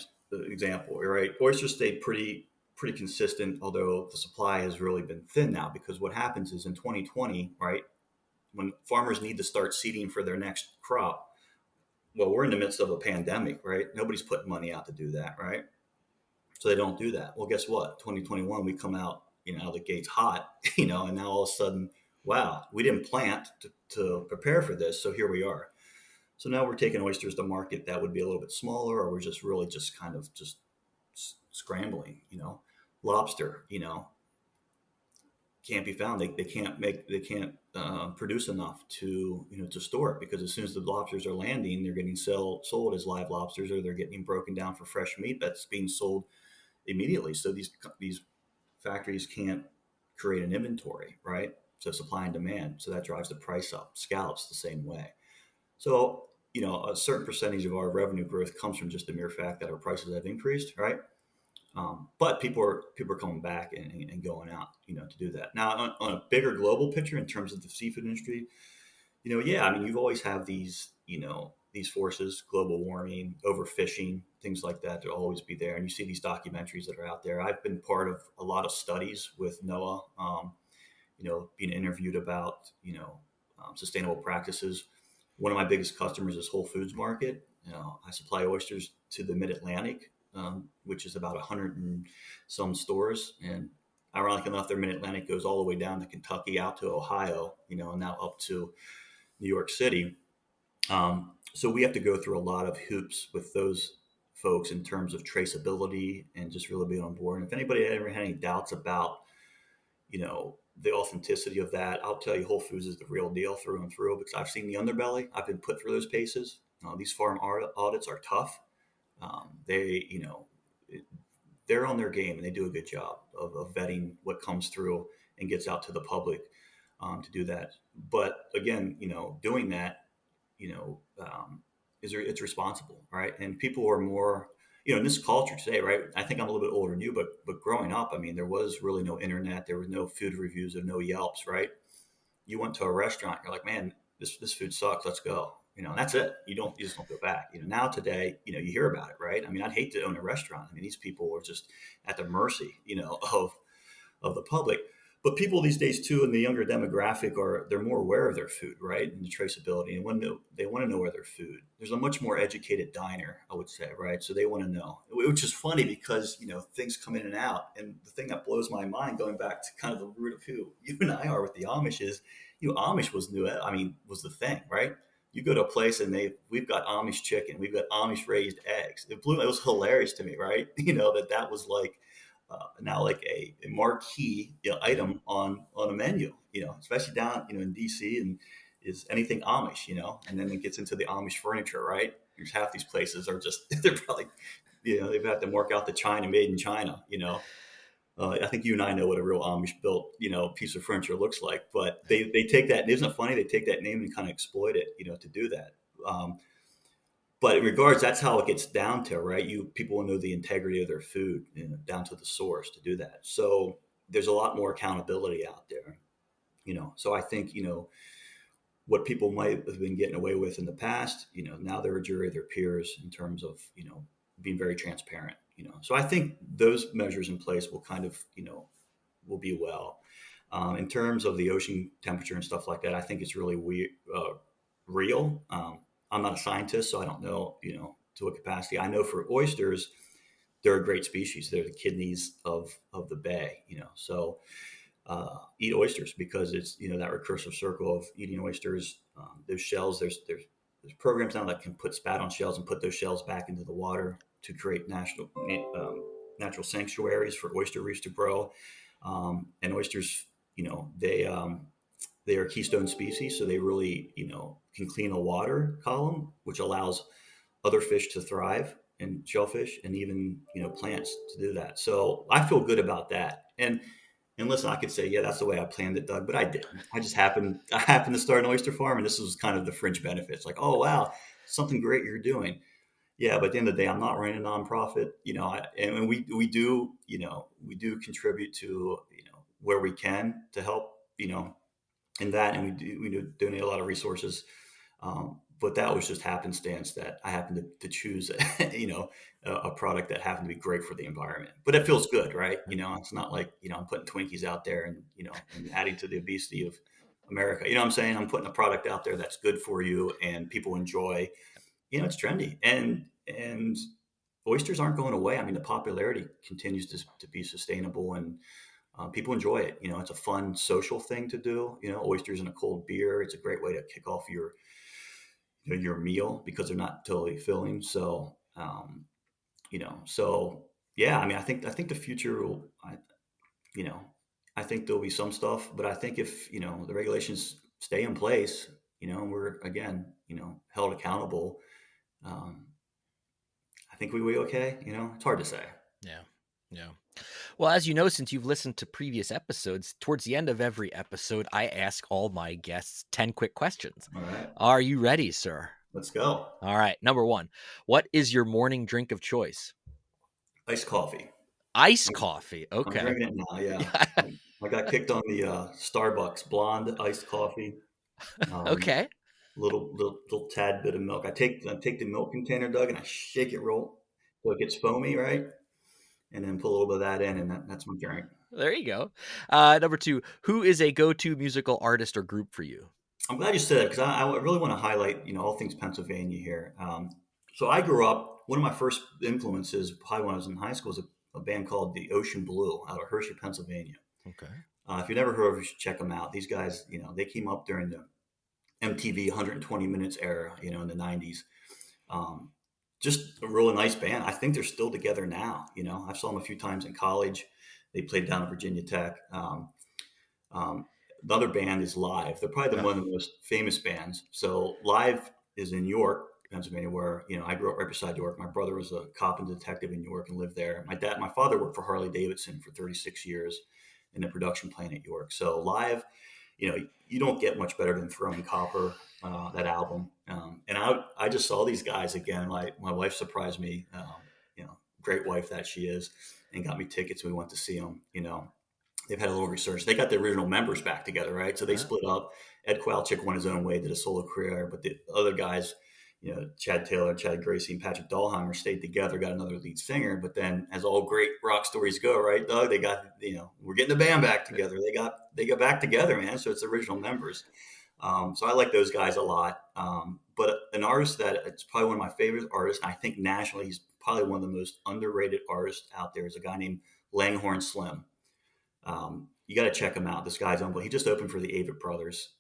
example, right? Oysters stayed pretty consistent, although the supply has really been thin now, because what happens is in 2020, right, when farmers need to start seeding for their next crop, well, we're in the midst of a pandemic, right? Nobody's putting money out to do that, right? So they don't do that. Well, guess what? 2021, we come out, out of the gates hot, and now all of a sudden, wow, we didn't plant to prepare for this. So here we are. So now we're taking oysters to market that would be a little bit smaller, or we're just really just kind of just scrambling, lobster, can't be found. They can't produce enough to, to store it, because as soon as the lobsters are landing, they're getting sold as live lobsters, or they're getting broken down for fresh meat that's being sold immediately. So these factories can't create an inventory, right? So supply and demand. So that drives the price up. Scallops the same way. So, a certain percentage of our revenue growth comes from just the mere fact that our prices have increased, right? But people are coming back and going out, to do that. Now, on a bigger global picture, in terms of the seafood industry, yeah, I mean, you've always have these, these forces, global warming, overfishing, things like that. They'll always be there. And you see these documentaries that are out there. I've been part of a lot of studies with NOAA, being interviewed about, sustainable practices. One of my biggest customers is Whole Foods Market. I supply oysters to the Mid-Atlantic, which is about 100 and some stores. And ironically enough, their Mid-Atlantic goes all the way down to Kentucky, out to Ohio, and now up to New York City. So we have to go through a lot of hoops with those folks in terms of traceability and just really being on board. And if anybody ever had any doubts about, the authenticity of that, I'll tell you, Whole Foods is the real deal through and through, because I've seen the underbelly. I've been put through those paces. These farm audits are tough. They, they're on their game, and they do a good job of vetting what comes through and gets out to the public, to do that. But again, doing that, it's responsible, right? And people are more, in this culture today, right? I think I'm a little bit older than you, but growing up, I mean, there was really no internet, there was no food reviews, or no Yelps, right? You went to a restaurant, you're like, man, this food sucks, let's go. And that's it. You just don't go back. Now today, you hear about it, right? I mean, I'd hate to own a restaurant. I mean, these people are just at the mercy, of the public. But people these days too, in the younger demographic, they're more aware of their food, right, and the traceability, and when they want to know where their food. There's a much more educated diner, I would say, right? So they want to know, which is funny, because things come in and out. And the thing that blows my mind, going back to kind of the root of who you and I are with the Amish, is, Amish was new. I mean, was the thing, right? You go to a place and we've got Amish chicken, we've got Amish raised eggs. It was hilarious to me, right? That was like, now like a marquee, item on a menu, especially down, in DC, and is anything Amish, and then it gets into the Amish furniture, right? There's half these places are just, they're probably, they've had to mark out the China, made in China. I think you and I know what a real Amish built, piece of furniture looks like, but they take that, isn't it funny? They take that name and kind of exploit it, to do that. But in regards, that's how it gets down to, right? People will know the integrity of their food, down to the source, to do that. So there's a lot more accountability out there, So I think, what people might have been getting away with in the past, now they're a jury of their peers in terms of, being very transparent, So I think those measures in place will kind of, will be well. In terms of the ocean temperature and stuff like that, I think it's really real. I'm not a scientist, so I don't know, to what capacity. I know for oysters, they're a great species. They're the kidneys of the bay, So eat oysters because it's that recursive circle of eating oysters. Those shells, there's programs now that can put spat on shells and put those shells back into the water to create natural sanctuaries for oyster reefs to grow. And oysters, they are a keystone species, so they really can clean a water column, which allows other fish to thrive and shellfish and even plants to do that. So I feel good about that. And listen, I could say, yeah, that's the way I planned it, Doug, but I didn't. I happened to start an oyster farm, and this was kind of the fringe benefits. Like, oh wow, something great you're doing. Yeah, but at the end of the day, I'm not running a nonprofit. And we do contribute to where we can to help in that, and we do donate a lot of resources. But that was just happenstance that I happened to choose, a product that happened to be great for the environment. But it feels good, right? It's not like I'm putting Twinkies out there and adding to the obesity of America. You know what I'm saying? I'm putting a product out there that's good for you and people enjoy. It's trendy, and oysters aren't going away. I mean, the popularity continues to be sustainable, and people enjoy it. It's a fun social thing to do. Oysters and a cold beer. It's a great way to kick off your meal because they're not totally filling. So yeah. I mean, I think the future will. You know, I think there'll be some stuff, but I think if the regulations stay in place, and we're again, held accountable. Um, I think we will be okay. It's hard to say. Yeah. Yeah. Well, as you know, since you've listened to previous episodes, towards the end of every episode, I ask all my guests 10 quick questions. All right, Are you ready, sir? let's go. All right. Number one, what is your morning drink of choice? Iced coffee. Iced coffee. I'm Okay. drinking it now. Yeah, I got kicked on the Starbucks blonde iced coffee. Um, Okay. little tad bit of milk. I take the milk container, Doug, and I shake it roll so it gets foamy, right? And then put a little bit of that in, and that's my drink. There you go. Number two, who is a go-to musical artist or group for you? I'm glad you said that because I really want to highlight all things Pennsylvania here. So I grew up. One of my first influences, probably when I was in high school, was a band called the Ocean Blue out of Hershey, Pennsylvania. Okay. If you've never heard of them, you should check them out. These guys, they came up during the MTV 120 Minutes era, in the 90s. Um, just a really nice band. I think they're still together now. I saw them a few times in college. They played down at Virginia Tech. Um, the other band is Live. They're probably Yeah. one of the most famous bands. So Live is in York, Pennsylvania, where I grew up right beside York. My brother was a cop and detective in York and lived there. My father worked for Harley Davidson for 36 years in the production plant at York. So Live, you don't get much better than Throwing Copper, that album. And I just saw these guys again. My wife surprised me, great wife that she is, and got me tickets. We went to see them. They've had a little research. They got the original members back together, right? So they Yeah. split up. Ed Kowalczyk went his own way, did a solo career, but the other guys, Chad Taylor, Chad Gracie, and Patrick Dahlheimer stayed together, got another lead singer. But then, as all great rock stories go, right, Doug? They got, we're getting the band back together. They got back together, man. So it's original members. So I like those guys a lot. But an artist that it's probably one of my favorite artists, and I think nationally he's probably one of the most underrated artists out there, is a guy named Langhorne Slim. You got to check him out. This guy's unbelievable. He just opened for the Avett Brothers.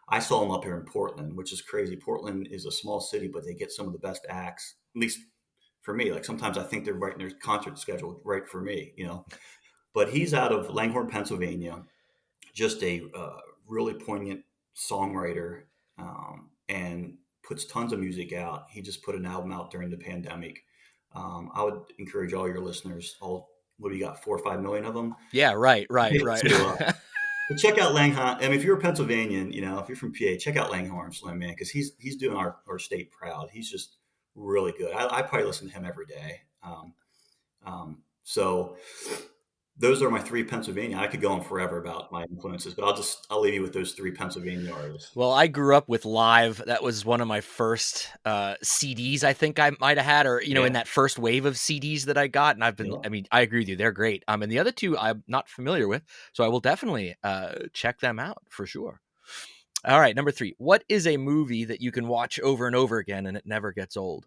I saw him up here in Portland, which is crazy. Portland is a small city, but they get some of the best acts, at least for me. Like sometimes I think they're writing their concert schedule right for me. But he's out of Langhorne, Pennsylvania, just a really poignant songwriter, and puts tons of music out. He just put an album out during the pandemic. I would encourage all your listeners, what do you got, 4 or 5 million of them, Yeah. Right. Right. Right. to check out Langhorne. I mean, if you're a Pennsylvanian, if you're from PA, check out Langhorne Slim, man, because he's doing our state proud. He's just really good. I probably listen to him every day. So those are my three Pennsylvania. I could go on forever about my influences, but I'll leave you with those three Pennsylvania artists. Well, I grew up with Live. That was one of my first CDs I think I might have had, or, Yeah, in that first wave of CDs that I got. And yeah. I agree with you. They're great. And the other two I'm not familiar with. So I will definitely check them out for sure. All right. Number three, what is a movie that you can watch over and over again and it never gets old?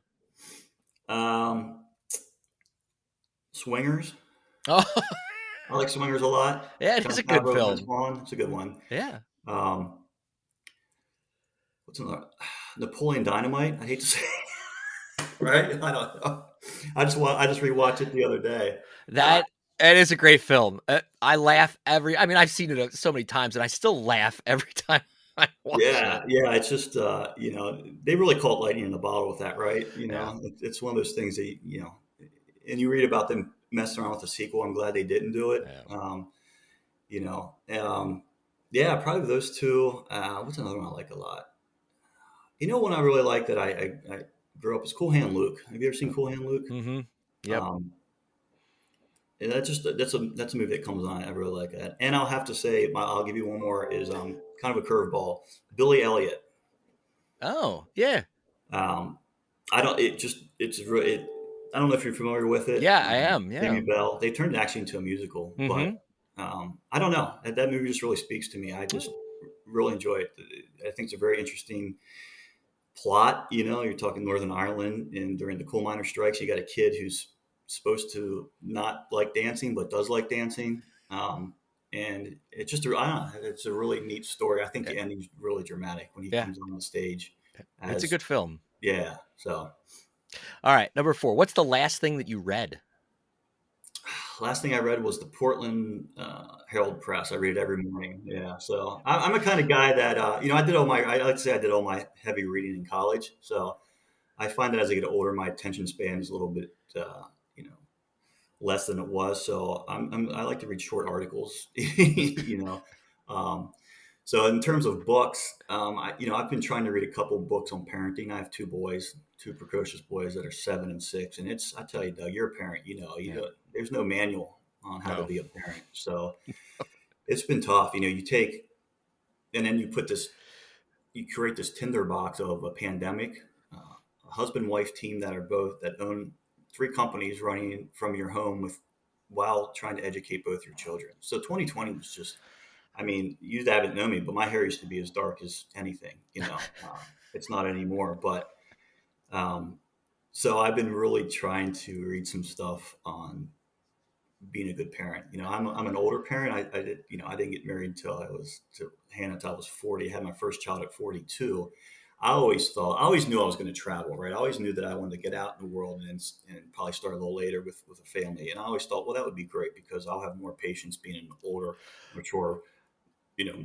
Swingers. Oh, I like Swingers a lot. Yeah, it is John a good Favreau, Vince film. Vaughn. It's a good one. Yeah. Um, what's another? Napoleon Dynamite. I hate to say, right? I don't know. I just rewatched it the other day. Uh, That it is a great film. I laugh I mean, I've seen it so many times, and I still laugh every time I watch yeah, it. yeah. It's just they really caught lightning in the bottle with that, right? Yeah. It's one of those things that and you read about them messing around with the sequel. I'm glad they didn't do it. Yeah. You know, yeah, probably those two. What's another one I like a lot? One I really like that I grew up is Cool Hand Luke. Have you ever seen Cool Hand Luke? Mm-hmm. Yep. Um, and that's a movie that comes on. I really like that. And I'll have to say, I'll give you one more is kind of a curveball. Billy Elliot. Oh, yeah. Um, I don't. It just it's re- it. I don't know if you're familiar with it. Yeah, I am. Yeah. Jamie Bell. They turned it actually into a musical, but Mm-hmm. I don't know. That movie just really speaks to me. I just really enjoy it. I think it's a very interesting plot. You're talking Northern Ireland, and during the coal miner strikes, you got a kid who's supposed to not like dancing but does like dancing. And it's just, I don't know, it's a really neat story. I think Yeah. the ending's really dramatic when he Yeah. comes on the stage It's a as, good film. yeah. So All right, number 4. What's the last thing that you read? last thing I read was the Portland Herald Press. I read it every morning. Yeah. So I'm a kind of guy that, I like to say I did all my heavy reading in college. So I find that as I get older, my attention span is a little bit, you know, less than it was. So I like to read short articles, you know. Um, so in terms of books, I've been trying to read a couple books on parenting. I have two boys, two precocious boys that are 7 and 6, and I tell you, Doug, you're a parent. Yeah. There's no manual on how to No. be a parent. So it's been tough. You take, and then you create this tinderbox of a pandemic, a husband wife team that own three companies running from your home while trying to educate both your children. So 2020 was just, I mean, you haven't known me, but my hair used to be as dark as anything. It's not anymore. But um, so I've been really trying to read some stuff on being a good parent. I'm an older parent. I didn't get married to Hannah until I was 40. I had my first child at 42. I always knew I was going to travel, right? I always knew that I wanted to get out in the world and probably start a little later with a family. And I always thought, well, that would be great because I'll have more patience being an older, mature,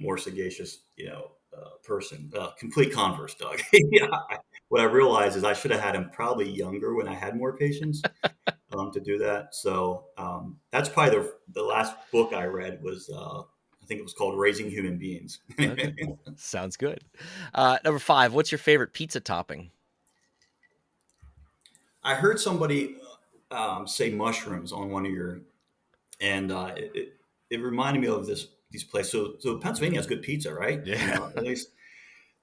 more sagacious, person. Complete converse, Doug. Yeah. What I realized is I should have had him probably younger when I had more patience to do that. So that's probably the last book I read was I think it was called Raising Human Beings. Okay. Sounds good. Number 5. What's your favorite pizza topping? I heard somebody say mushrooms on one of and it reminded me of these places. So Pennsylvania has good pizza, right? Yeah. At least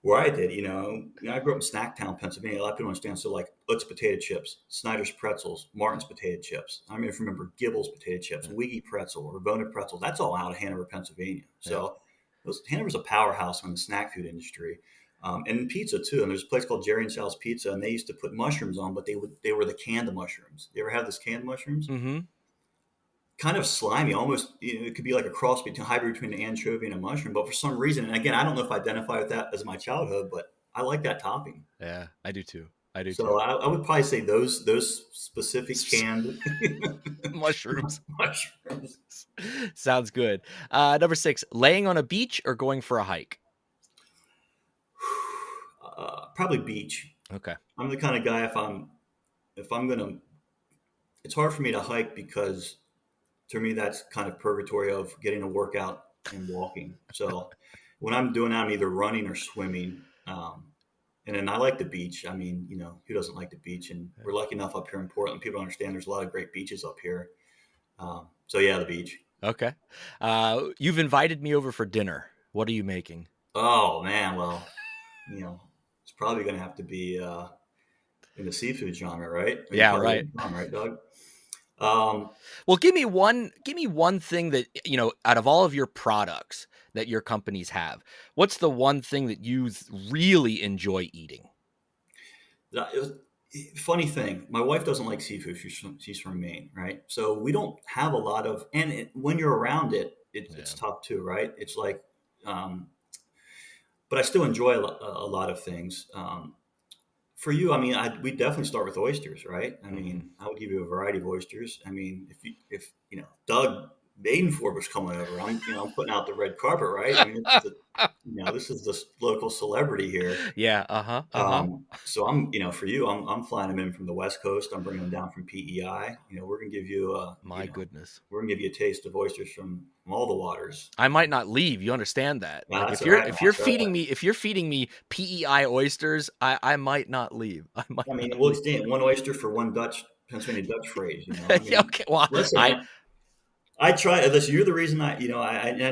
where I did. I grew up in Snacktown, Pennsylvania. A lot of people understand. So like Utz potato chips, Snyder's pretzels, Martin's potato chips. I mean, if you remember Gibble's potato chips, Wiggy pretzel, Ravona pretzel. That's all out of Hanover, Pennsylvania. Yeah. So Hanover's a powerhouse in the snack food industry. And pizza too. And there's a place called Jerry and Sal's Pizza, and they used to put mushrooms on, but they were the canned mushrooms. You ever have this canned mushrooms? Mm-hmm. Kind of slimy, almost. It could be like a cross between hybrid between an anchovy and a mushroom. But for some reason, and again, I don't know if I identify with that as my childhood, but I like that topping. Yeah, I do too. I do too. So I would probably say those specific canned Mushrooms. mushrooms. Sounds good. Number 6. Laying on a beach or going for a hike? Probably beach. Okay. I'm the kind of guy if I'm gonna. It's hard for me to hike because to me that's kind of purgatory of getting a workout and walking. So when I'm doing that, I'm either running or swimming. And then I like the beach. I mean, who doesn't like the beach? And we're lucky enough up here in Portland. People understand there's a lot of great beaches up here. So yeah, the beach. Okay. You've invited me over for dinner. What are you making? Oh man, well, it's probably going to have to be in the seafood genre, right? You Yeah, probably right. wouldn't come, right, Doug? Um, Well, give me one thing that, out of all of your products that your companies have, what's the one thing that you really enjoy eating? Funny thing, my wife doesn't like seafood. She's from Maine, right? So we don't have a lot of, and when you're around it, it's Yeah. tough too, right? It's like, um, but I still enjoy a lot of things. For you, I mean, we definitely start with oysters, right? I Hmm. mean, I would give you a variety of oysters. I mean, if Doug Maidenford was coming over, I'm putting out the red carpet, right? I mean, this is the local celebrity here. Yeah. Uh-huh. Uh-huh. So for you, I'm flying them in from the West Coast. I'm bringing them down from PEI. We're gonna give you My goodness. we're gonna give you a taste of oysters from all the waters. I might not leave. You understand that? Like That's all right. if you're That's all feeding right. me PEI oysters, I might not leave. I might I mean, not we'll leave. extend one oyster for one Pennsylvania Dutch phrase. I Yeah, mean, okay. Well, listen, I I try. Listen, you're the reason I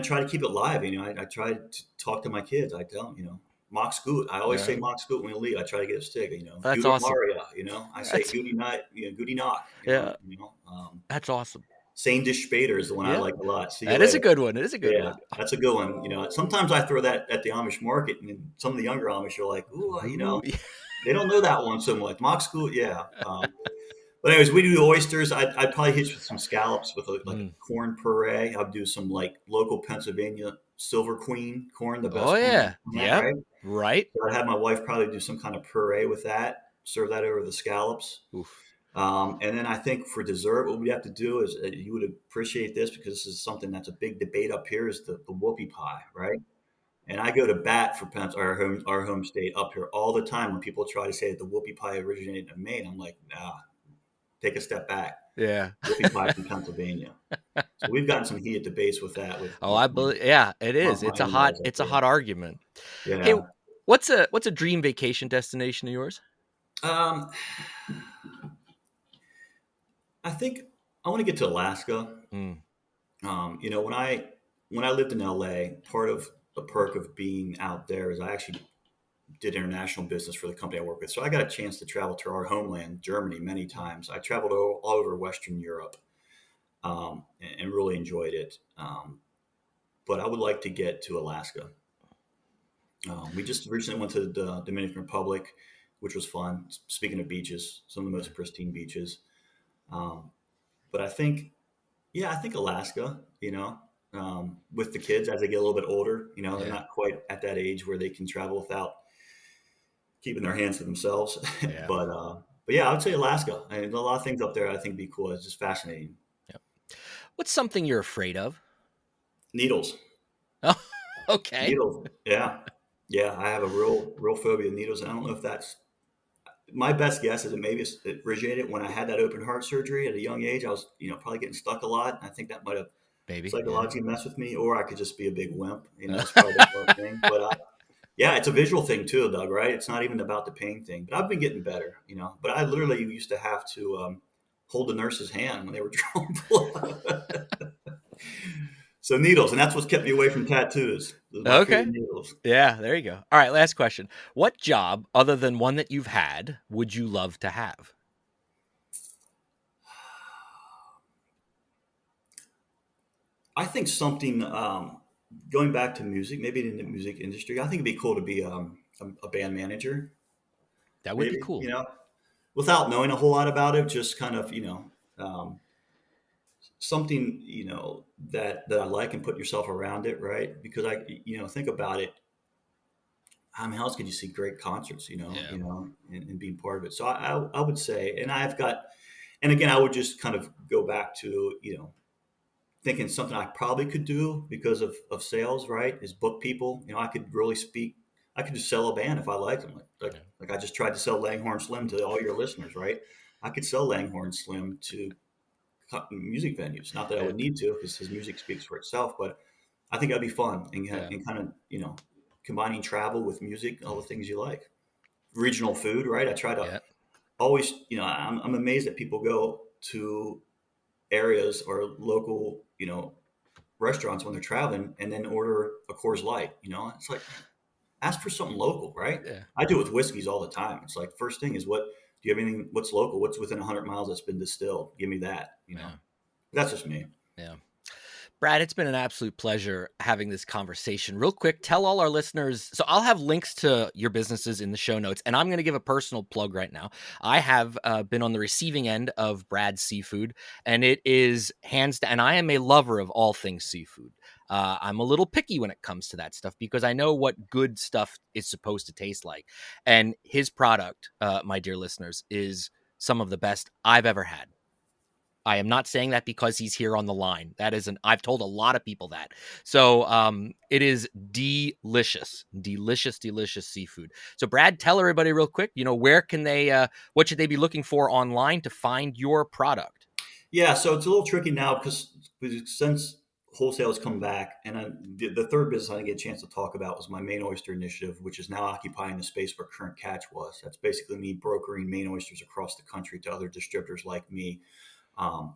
try to keep it live. I try to talk to my kids. I tell them, Mock Scoot. I always say yeah, Mock Scoot when we leave. I try to get a stick. that's Gute awesome. Maria. I say That's Goody night. Goody knock. yeah, that's awesome. Sane Dish Spader is the one I Yeah. like a lot. See you That is a later. good one. It is a good Yeah, one. that's a good one. Sometimes I throw that at the Amish market, and then some of the younger Amish are like, "Ooh, Ooh, they don't know that one so much." Mock School, yeah. But anyways, we do oysters. I'd probably hit you with some scallops with like a mm. corn puree. I'll do some like local Pennsylvania Silver Queen corn, the Oh best corn on yeah. the planet, Yep. right? Right. So I'd have my wife probably do some kind of puree with that. Serve that over the scallops. Oof. And then I think for dessert, what we have to do is you would appreciate this because this is something that's a big debate up here is the whoopie pie, right? And I go to bat for our home state up here all the time when people try to say that the whoopie pie originated in Maine. I'm like, nah, take a step back. Yeah. Whoopie pie from Pennsylvania. So we've gotten some heat at the base with that Oh, with I believe. Yeah, it is. my in-laws up It's a there. hot argument. Hey, Yeah. what's a dream vacation destination of yours? Um, I think I want to get to Alaska. Mm, When I lived in LA, part of the perk of being out there is I actually did international business for the company I work with. So I got a chance to travel to our homeland, Germany, many times. I traveled all over Western Europe and really enjoyed it. But I would like to get to Alaska. We just recently went to the Dominican Republic, which was fun. Speaking of beaches, some of the most pristine beaches. Um, but I think Alaska, with the kids as they get a little bit older, they're yeah. not quite at that age where they can travel without keeping their hands to themselves. Yeah. but yeah, I would say Alaska. I mean, a lot of things up there I think be cool. It's just fascinating. Yep. What's something you're afraid of? Needles, Oh, okay. needles. Yeah, yeah. I have a real phobia of needles, and I don't know if that's my best guess is that maybe it originated when I had that open heart surgery at a young age. I was, probably getting stuck a lot. I think that might have Maybe. Yeah. psychologically messed with me, or I could just be a big wimp. It's probably the one thing. But yeah, it's a visual thing too, Doug. Right? It's not even about the pain thing. But I've been getting better. But I literally used to have to hold the nurse's hand when they were drawing blood. So needles, and that's what's kept me away from tattoos. Is my fear of Okay. needles. Yeah, there you go. All right, last question. What job, other than one that you've had, would you love to have? I think something going back to music, maybe in the music industry. I think it'd be cool to be a band manager, That would be maybe cool. without knowing a whole lot about it, just kind of um, something that I like and put yourself around it, right? Because think about it. How many else could you see great concerts, Yeah. and being part of it? So I would say, and I've got, and again, I would just kind of go back to thinking something I probably could do because of sales, right? Is book people. I could really speak. I could just sell a band if I liked them. Yeah. Like I just tried to sell Langhorne Slim to all your listeners, right? I could sell Langhorne Slim to music venues. Not that I Yeah. would need to because his music speaks for itself, but I think that'd be fun Yeah. and kind of combining travel with music, all the things you like. Regional food, right? I try to Yeah. always, I'm amazed that people go to areas or local, restaurants when they're traveling and then order a Coors Light. It's like ask for something local, right? Yeah. I do it with whiskeys all the time. It's like first thing is what do you have anything? What's local? What's within 100 miles that's been distilled? Give me that. Yeah. That's just me. Yeah. Brad, it's been an absolute pleasure having this conversation. Real quick, tell all our listeners. So I'll have links to your businesses in the show notes, and I'm going to give a personal plug right now. I have been on the receiving end of Brad's seafood, and it is hands down. And I am a lover of all things seafood. I'm a little picky when it comes to that stuff because I know what good stuff is supposed to taste like. And his product, my dear listeners, is some of the best I've ever had. I am not saying that because he's here on the line. I've told a lot of people that. So it is delicious, delicious, delicious seafood. So Brad, tell everybody real quick, where can what should they be looking for online to find your product? Yeah, so it's a little tricky now because since wholesale has come back, and the third business I didn't get a chance to talk about was my Maine oyster initiative, which is now occupying the space where Current Catch was. That's basically me brokering Maine oysters across the country to other distributors like me. Um,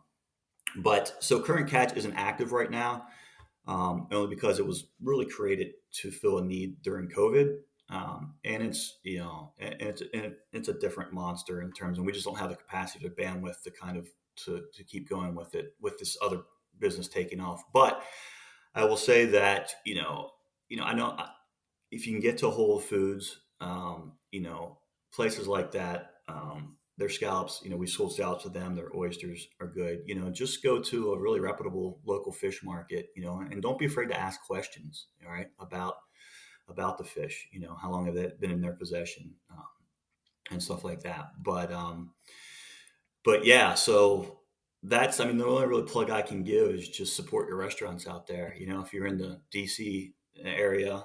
but so Current Catch isn't active right now, only because it was really created to fill a need during COVID. And it's it's a different monster in terms, and we just don't have the capacity to bandwidth to kind of to keep going with it with this other business taking off. But I will say that I know if you can get to Whole Foods, places like that, their scallops, we sold scallops to them. Their oysters are good. Just go to a really reputable local fish market, and don't be afraid to ask questions, all right, about the fish. How long have they been in their possession, and stuff like that. But yeah, so I mean, the only really plug I can give is just support your restaurants out there. If you're in the DC area,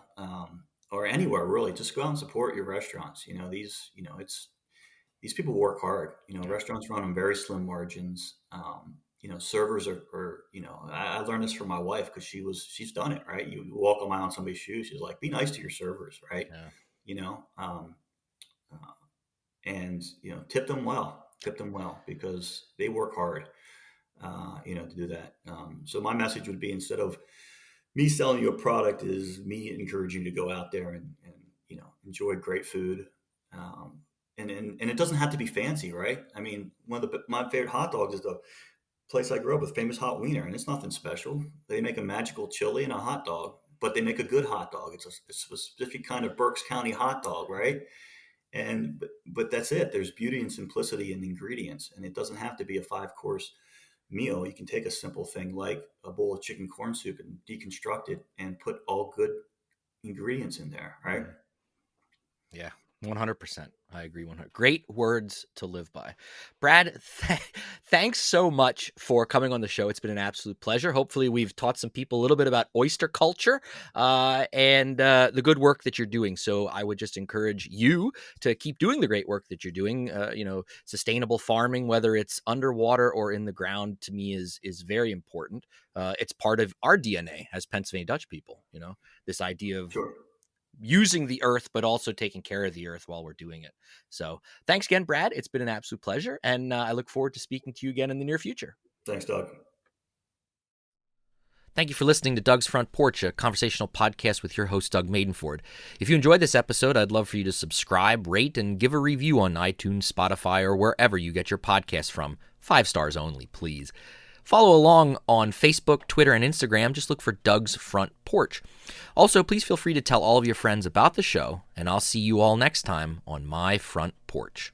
or anywhere really, just go out and support your restaurants. These people work hard. Restaurants run on very slim margins. Servers are I learned this from my wife because she's done it, right? You walk a mile in somebody's shoes. She's like, be nice to your servers, right? Yeah. You know, uh, and tip them well because they work hard, to do that. So my message would be, instead of me selling you a product, is me encouraging you to go out there and enjoy great food. And it doesn't have to be fancy, right? I mean, my favorite hot dogs is the place I grew up with, Famous Hot Wiener, and it's nothing special. They make a magical chili and a hot dog, but they make a good hot dog. It's a specific kind of Berks County hot dog, right? But that's it. There's beauty and simplicity in the ingredients, and it doesn't have to be a 5-course meal. You can take a simple thing like a bowl of chicken corn soup and deconstruct it and put all good ingredients in there, right? Yeah, 100%. I agree. 100. Great words to live by. Brad, thanks so much for coming on the show. It's been an absolute pleasure. Hopefully we've taught some people a little bit about oyster culture and the good work that you're doing. So I would just encourage you to keep doing the great work that you're doing. Sustainable farming, whether it's underwater or in the ground, to me is very important. It's part of our DNA as Pennsylvania Dutch people, this idea of Sure. using the earth, but also taking care of the earth while we're doing it. So thanks again, Brad. It's been an absolute pleasure. And I look forward to speaking to you again in the near future. Thanks, Doug. Thank you for listening to Doug's Front Porch, a conversational podcast with your host, Doug Maidenford. If you enjoyed this episode, I'd love for you to subscribe, rate, and give a review on iTunes, Spotify, or wherever you get your podcasts from. 5 stars only, please. Follow along on Facebook, Twitter, and Instagram. Just look for Doug's Front Porch. Also, please feel free to tell all of your friends about the show, and I'll see you all next time on My Front Porch.